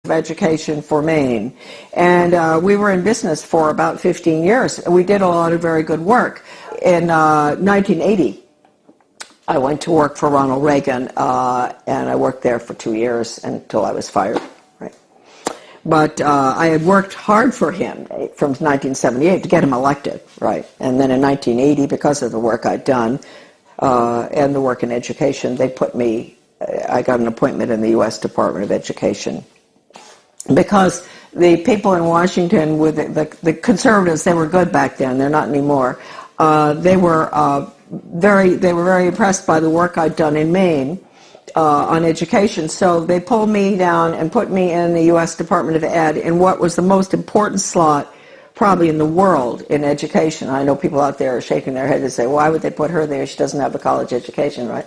of education for Maine. And we were in business for about 15 years. We did a lot of very good work. In 1980, I went to work for Ronald Reagan, and I worked there for 2 years until I was fired. Right? But I had worked hard for him from 1978 to get him elected. Right? And then in 1980, because of the work I'd done and the work in education, I got an appointment in the U.S. Department of Education. Because the people in Washington, with the conservatives, they were good back then. They're not anymore. They were very impressed by the work I'd done in Maine on education. So they pulled me down and put me in the U.S. Department of Ed in what was the most important slot probably in the world in education. I know people out there are shaking their head and say, why would they put her there? She doesn't have a college education, right?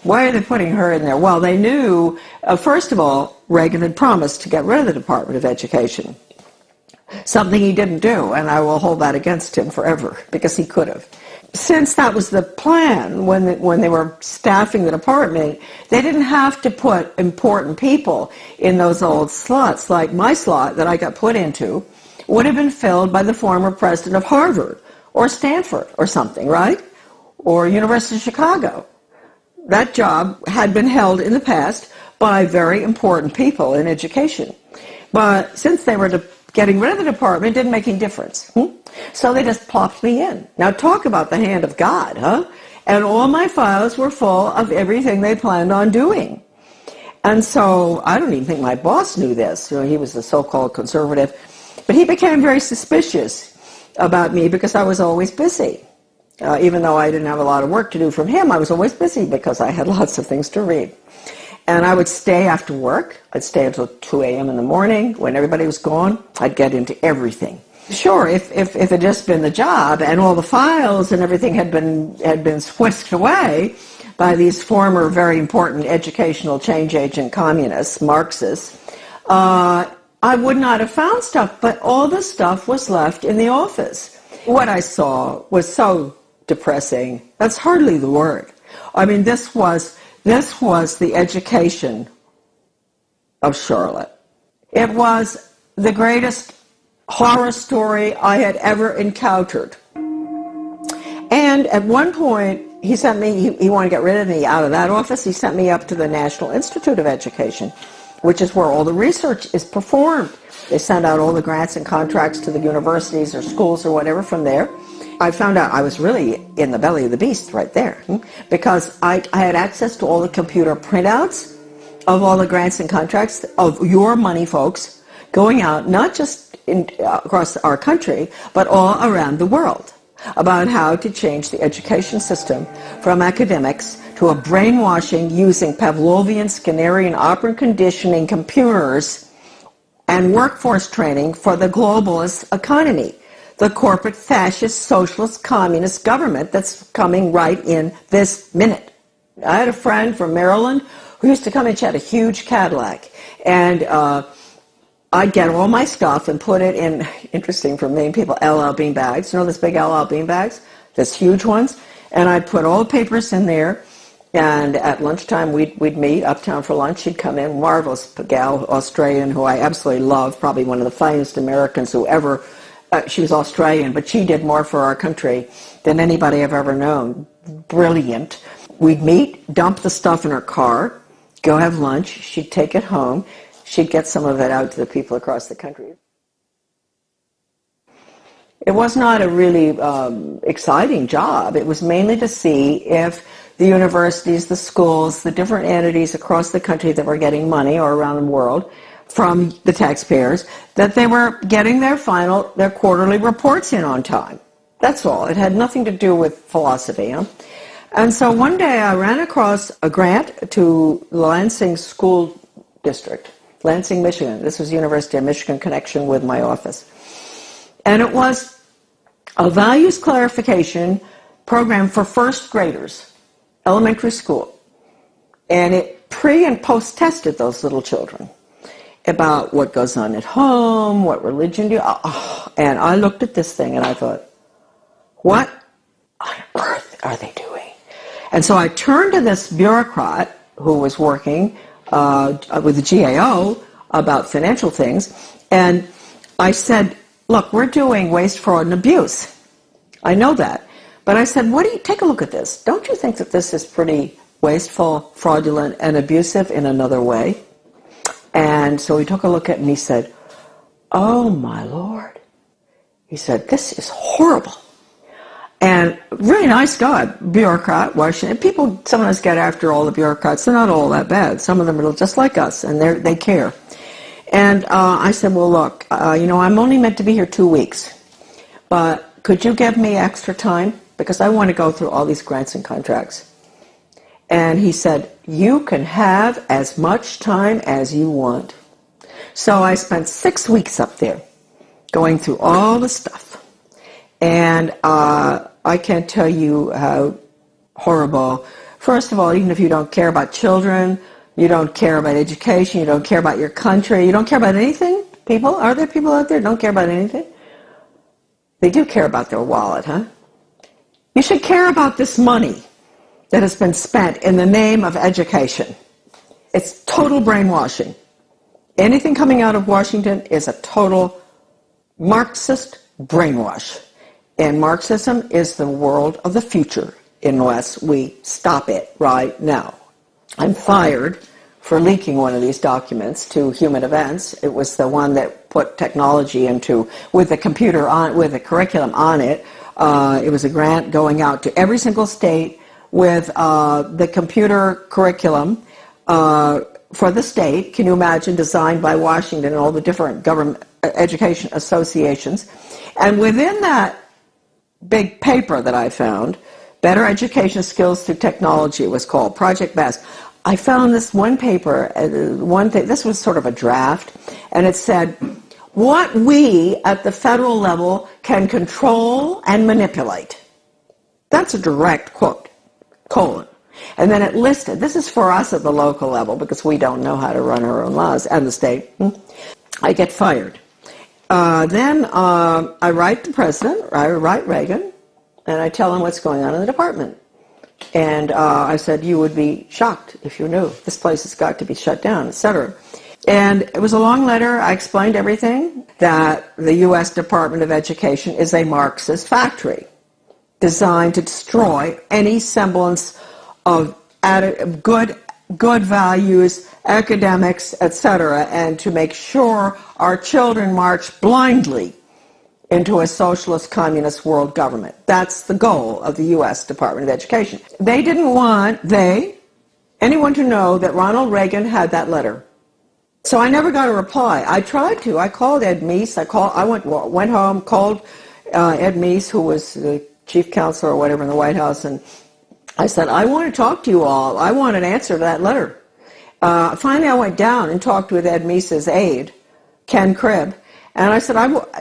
Why are they putting her in there? Well, they knew, first of all, Reagan had promised to get rid of the Department of Education, something he didn't do, and I will hold that against him forever, because he could have. Since that was the plan when they were staffing the department, they didn't have to put important people in those old slots. Like my slot that I got put into would have been filled by the former president of Harvard or Stanford or something, right? Or University of Chicago. That job had been held in the past by very important people in education. But since they were getting rid of the department, it didn't make any difference. So they just plopped me in. Now talk about the hand of God, huh? And all my files were full of everything they planned on doing. And so I don't even think my boss knew this. You know, he was a so-called conservative. But he became very suspicious about me because I was always busy. Even though I didn't have a lot of work to do from him, I was always busy because I had lots of things to read. And I would stay after work. I'd stay until 2 a.m. in the morning. When everybody was gone, I'd get into everything. Sure, if it had just been the job and all the files and everything had been whisked away by these former very important educational change agent communists, Marxists, I would not have found stuff, but all the stuff was left in the office. What I saw was so depressing. That's hardly the word. I mean, this was the education of Charlotte. It was the greatest horror story I had ever encountered. And at one point, he sent me, he wanted to get rid of me out of that office. He sent me up to the National Institute of Education, which is where all the research is performed. They send out all the grants and contracts to the universities or schools or whatever from there. I found out I was really in the belly of the beast right there, because I had access to all the computer printouts of all the grants and contracts of your money, folks, going out not just across our country, but all around the world, about how to change the education system from academics to a brainwashing using Pavlovian, Skinnerian, operant conditioning computers and workforce training for the globalist economy, the corporate fascist, socialist, communist government that's coming right in this minute. I had a friend from Maryland who used to come and she had a huge Cadillac, and I'd get all my stuff and put it in, interesting for Maine people, LL bean bags. You know those big LL bean bags? Those huge ones? And I'd put all the papers in there, and at lunchtime we'd meet uptown for lunch. She'd come in, marvelous gal, Australian, who I absolutely love, probably one of the finest Americans who ever, she was Australian, but she did more for our country than anybody I've ever known. Brilliant. We'd meet, dump the stuff in her car, go have lunch. She'd take it home. She'd get some of it out to the people across the country. It was not a really exciting job. It was mainly to see if the universities, the schools, the different entities across the country that were getting money or around the world from the taxpayers, that they were getting their quarterly reports in on time. That's all. It had nothing to do with philosophy. Huh? And so one day I ran across a grant to Lansing School District, Lansing, Michigan. This was University of Michigan connection with my office. And it was a values clarification program for first graders, elementary school. And it pre- and post-tested those little children about what goes on at home, what religion do you... And I looked at this thing and I thought, what on earth are they doing? And so I turned to this bureaucrat who was working with the GAO about financial things. And I said, look, we're doing waste, fraud, and abuse. I know that. But I said, take a look at this. Don't you think that this is pretty wasteful, fraudulent, and abusive in another way? And so he took a look at it and he said, oh my Lord. He said, this is horrible. And really nice guy, bureaucrat, Washington. People sometimes get after all the bureaucrats. They're not all that bad. Some of them are just like us, and they care. And I said, well, look, I'm only meant to be here 2 weeks, but could you give me extra time? Because I want to go through all these grants and contracts. And he said, you can have as much time as you want. So I spent 6 weeks up there going through all the stuff. And I can't tell you how horrible. First of all, even if you don't care about children, you don't care about education, you don't care about your country, you don't care about anything, people? Are there people out there who don't care about anything? They do care about their wallet, huh? You should care about this money that has been spent in the name of education. It's total brainwashing. Anything coming out of Washington is a total Marxist brainwash. And Marxism is the world of the future unless we stop it right now. I'm fired for leaking one of these documents to Human Events. It was the one that put technology into, with the computer on, with the curriculum on it. It was a grant going out to every single state with the computer curriculum for the state. Can you imagine, designed by Washington and all the different government education associations. And within that big paper that I found, Better Education Skills Through Technology, it was called, Project BEST. I found this one paper, this was sort of a draft, and it said, what we at the federal level can control and manipulate. That's a direct quote, colon. And then it listed, this is for us at the local level because we don't know how to run our own laws, and the state. I get fired. Then I write the president, I write Reagan, and I tell him what's going on in the department. And I said, you would be shocked if you knew. This place has got to be shut down, etc. And it was a long letter. I explained everything, that the U.S. Department of Education is a Marxist factory designed to destroy any semblance of good values, academics, etc., and to make sure our children march blindly into a socialist communist world government. That's the goal of the U.S. Department of Education. They didn't want anyone to know that Ronald Reagan had that letter. So I never got a reply. I tried to. I called Ed Meese. I went home, called Ed Meese, who was the chief counselor or whatever in the White House, and I said, I want to talk to you all. I want an answer to that letter. Finally, I went down and talked with Ed Meese's aide, Ken Cribb, and I said,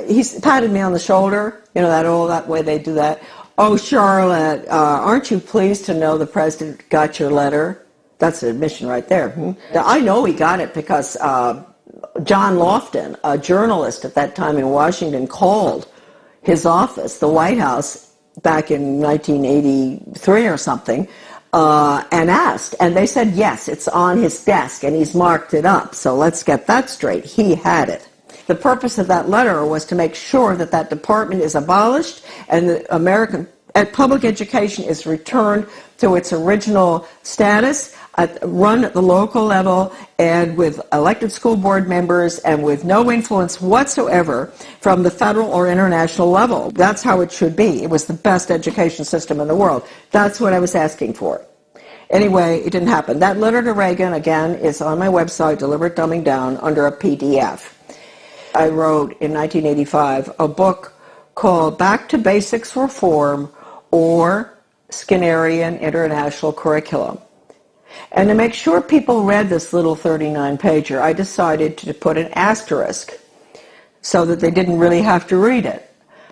he patted me on the shoulder, that way they do that. Oh, Charlotte, aren't you pleased to know the president got your letter? That's an admission right there. I know he got it because John Lofton, a journalist at that time in Washington, called his office, the White House, back in 1983 or something, and asked. And they said, yes, it's on his desk, and he's marked it up. So let's get that straight. He had it. The purpose of that letter was to make sure that that department is abolished and the American public education is returned to its original status, run at the local level and with elected school board members and with no influence whatsoever from the federal or international level. That's how it should be. It was the best education system in the world. That's what I was asking for. Anyway, it didn't happen. That letter to Reagan, again, is on my website, Deliberate Dumbing Down, under a PDF. I wrote in 1985 a book called Back to Basics Reform, or Skinnerian International Curriculum. And to make sure people read this little 39-pager, I decided to put an asterisk so that they didn't really have to read it.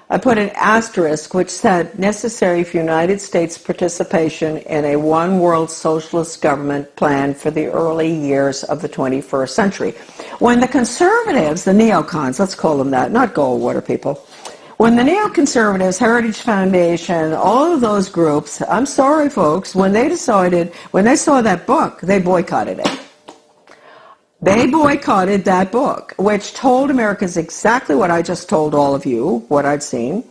I put an asterisk which said, necessary for United States participation in a one-world socialist government plan for the early years of the 21st century. When the conservatives, the neocons, let's call them that, not Goldwater people, when the neoconservatives, Heritage Foundation, all of those groups, I'm sorry folks, when they saw that book, they boycotted it. They boycotted that book, which told Americans exactly what I just told all of you, what I'd seen,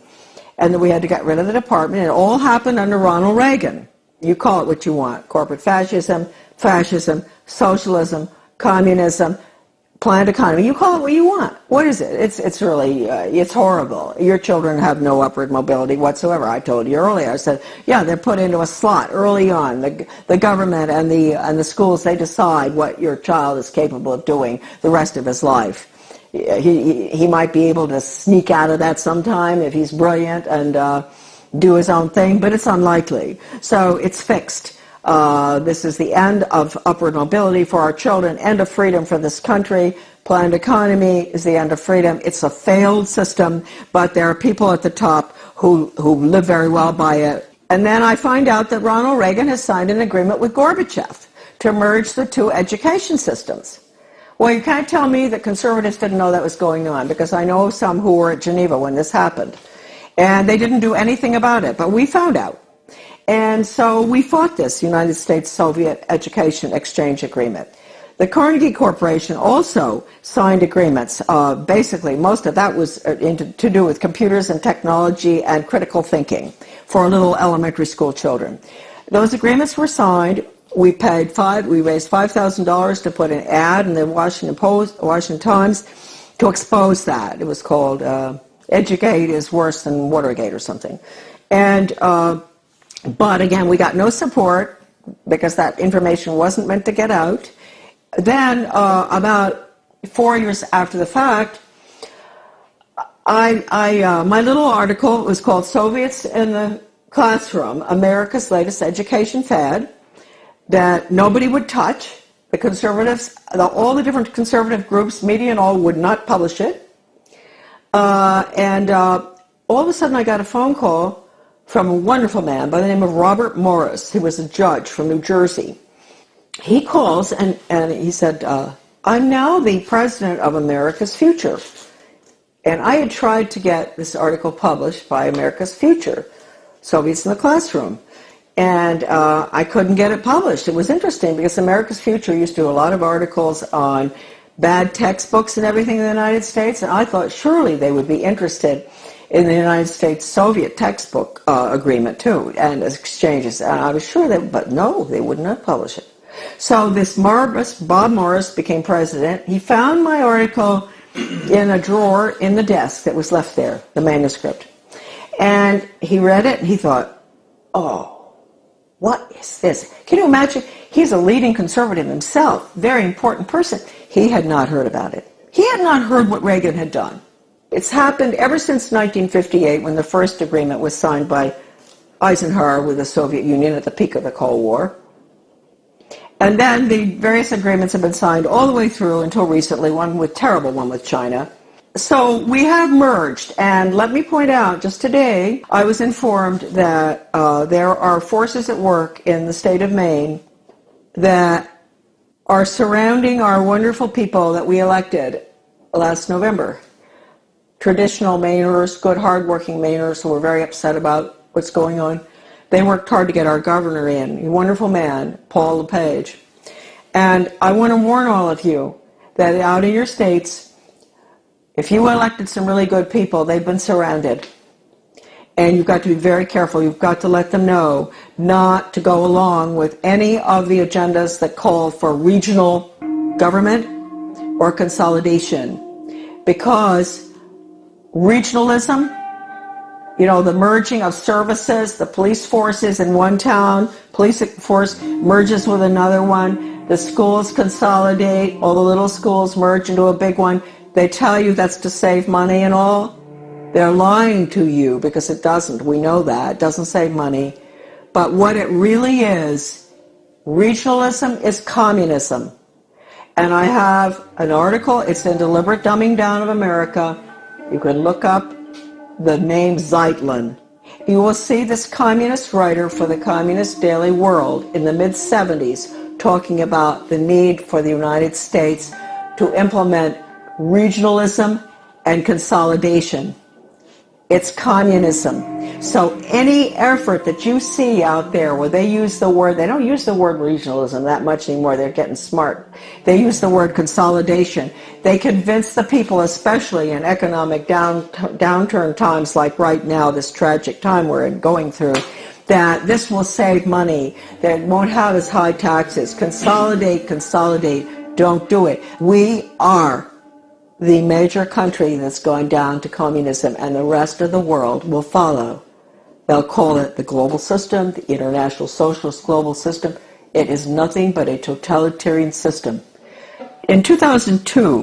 and that we had to get rid of the department. It all happened under Ronald Reagan. You call it what you want: corporate fascism, socialism, communism, planned economy. You call it what you want. What is it? It's really, it's horrible. Your children have no upward mobility whatsoever. I told you earlier. I said, yeah, they're put into a slot early on. The government and the schools, they decide what your child is capable of doing the rest of his life. He might be able to sneak out of that sometime if he's brilliant and do his own thing, but it's unlikely. So it's fixed. This is the end of upward mobility for our children, end of freedom for this country. Planned economy is the end of freedom. It's a failed system, but there are people at the top who live very well by it. And then I find out that Ronald Reagan has signed an agreement with Gorbachev to merge the two education systems. Well, you can't tell me that conservatives didn't know that was going on, because I know some who were at Geneva when this happened. And they didn't do anything about it, but we found out. And so we fought this United States-Soviet Education Exchange Agreement. The Carnegie Corporation also signed agreements. Basically, most of that was to do with computers and technology and critical thinking for little elementary school children. Those agreements were signed. We raised $5,000 to put an ad in the Washington Times to expose that. It was called "Educate is Worse Than Watergate" or something. And but again, we got no support because that information wasn't meant to get out. Then, about 4 years after the fact, my little article was called "Soviets in the Classroom: America's Latest Education Fad," that nobody would touch. The conservatives, all the different conservative groups, media and all, would not publish it. And all of a sudden I got a phone call from a wonderful man by the name of Robert Morris, who was a judge from New Jersey. He calls and he said, I'm now the president of America's Future. And I had tried to get this article published by America's Future, Soviets in the Classroom. And I couldn't get it published. It was interesting because America's Future used to do a lot of articles on bad textbooks and everything in the United States, and I thought surely they would be interested in the United States-Soviet textbook agreement too, and exchanges. And I was sure but no, they would not publish it. So this marvelous Bob Morris became president. He found my article in a drawer in the desk that was left there, the manuscript. And he read it and he thought, oh, what is this? Can you imagine? He's a leading conservative himself, very important person. He had not heard about it. He had not heard what Reagan had done. It's happened ever since 1958, when the first agreement was signed by Eisenhower with the Soviet Union at the peak of the Cold War. And then the various agreements have been signed all the way through until recently, one with China. So we have merged, and let me point out, just today, I was informed that there are forces at work in the state of Maine that are surrounding our wonderful people that we elected last November. Traditional Mainers, good, hard-working Mainers who were very upset about what's going on. They worked hard to get our governor in, a wonderful man, Paul LePage. And I want to warn all of you that out in your states, if you elected some really good people, they've been surrounded. And you've got to be very careful. You've got to let them know not to go along with any of the agendas that call for regional government or consolidation. Because regionalism, the merging of services, the police forces in one town, police force merges with another one, the schools consolidate, all the little schools merge into a big one. They tell you that's to save money and all. They're lying to you because it doesn't. We know that. It doesn't save money. But what it really is, regionalism is communism. And I have an article, it's in Deliberate Dumbing Down of America. You can look up the name Zeitlin. You will see this communist writer for the Communist Daily World in the mid-70s talking about the need for the United States to implement regionalism and consolidation. It's communism. So any effort that you see out there where they use the word, they don't use the word regionalism that much anymore, they're getting smart. They use the word consolidation. They convince the people, especially in economic downturn times like right now, this tragic time we're going through, that this will save money, that it won't have as high taxes. Consolidate, consolidate, don't do it. We are the major country that's going down to communism, and the rest of the world will follow. They'll call it the global system, the international socialist global system. It is nothing but a totalitarian system. In 2002,